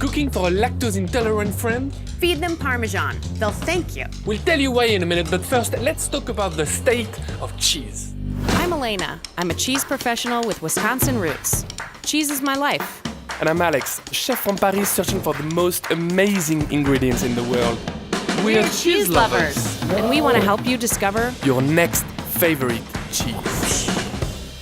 Looking for a lactose-intolerant friend? Feed them Parmesan. They'll thank you. We'll tell you why in a minute, but first, let's talk about the state of cheese. I'm Elena. I'm a cheese professional with Wisconsin roots. Cheese is my life. And I'm Alex, chef from Paris searching for the most amazing ingredients in the world. We're cheese lovers, and we want to help you discover your next favorite cheese.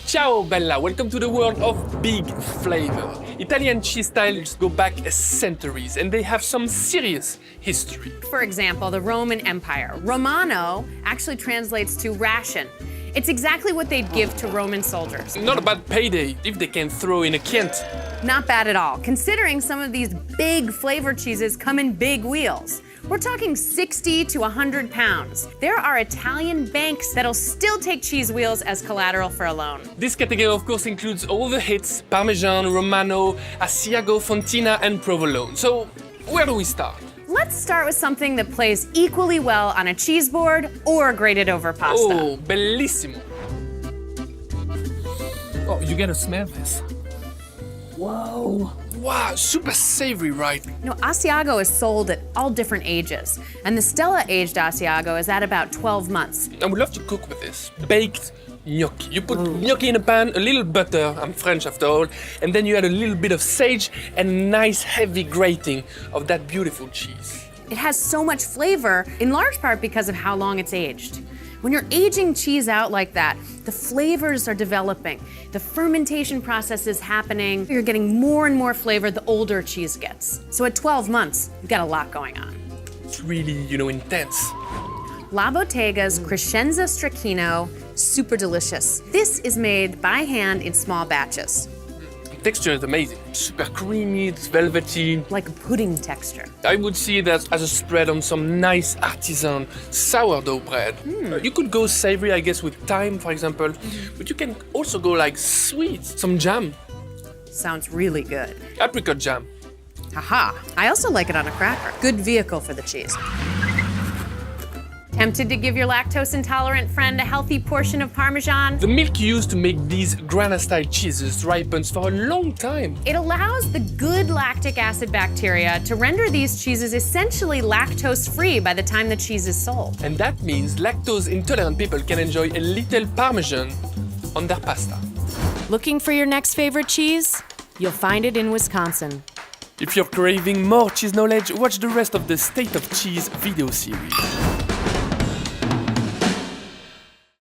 Ciao Bella, welcome to the world of big flavor. Italian cheese styles go back centuries and they have some serious history. For example, the Roman Empire. Romano actually translates to ration. It's exactly what they'd give to Roman soldiers. Not a bad payday if they can throw in a Chianti. Not bad at all, considering some of these big flavored cheeses come in big wheels. We're talking 60 to 100 pounds. There are Italian banks that'll still take cheese wheels as collateral for a loan. This category of course includes all the hits, Parmesan, Romano, Asiago, Fontina and Provolone. So where do we start? Let's start with something that plays equally well on a cheese board or grated over pasta. Oh, bellissimo. Oh, you gotta smell this. Whoa. Wow, super savory, right? You know, Asiago is sold at all different ages, and the Stella-aged Asiago is at about 12 months. I would love to cook with this. Baked gnocchi. You put gnocchi in a pan, a little butter, I'm French after all, and then you add a little bit of sage and a nice heavy grating of that beautiful cheese. It has so much flavor, in large part because of how long it's aged. When you're aging cheese out like that, the flavors are developing. The fermentation process is happening. You're getting more and more flavor the older cheese gets. So at 12 months, you've got a lot going on. It's really, intense. La Bottega's Crescenza Stracchino, super delicious. This is made by hand in small batches. The texture is amazing. Super creamy, it's velvety. Like a pudding texture. I would see that as a spread on some nice artisan sourdough bread. You could go savory, I guess, with thyme, for example, but you can also go like sweet. Some jam. Sounds really good. Apricot jam. Haha, I also like it on a cracker. Good vehicle for the cheese. Tempted to give your lactose-intolerant friend a healthy portion of Parmesan? The milk used to make these grana-style cheeses ripens for a long time. It allows the good lactic acid bacteria to render these cheeses essentially lactose-free by the time the cheese is sold. And that means lactose-intolerant people can enjoy a little Parmesan on their pasta. looking for your next favorite cheese? You'll find it in Wisconsin. If you're craving more cheese knowledge, watch the rest of the State of Cheese video series.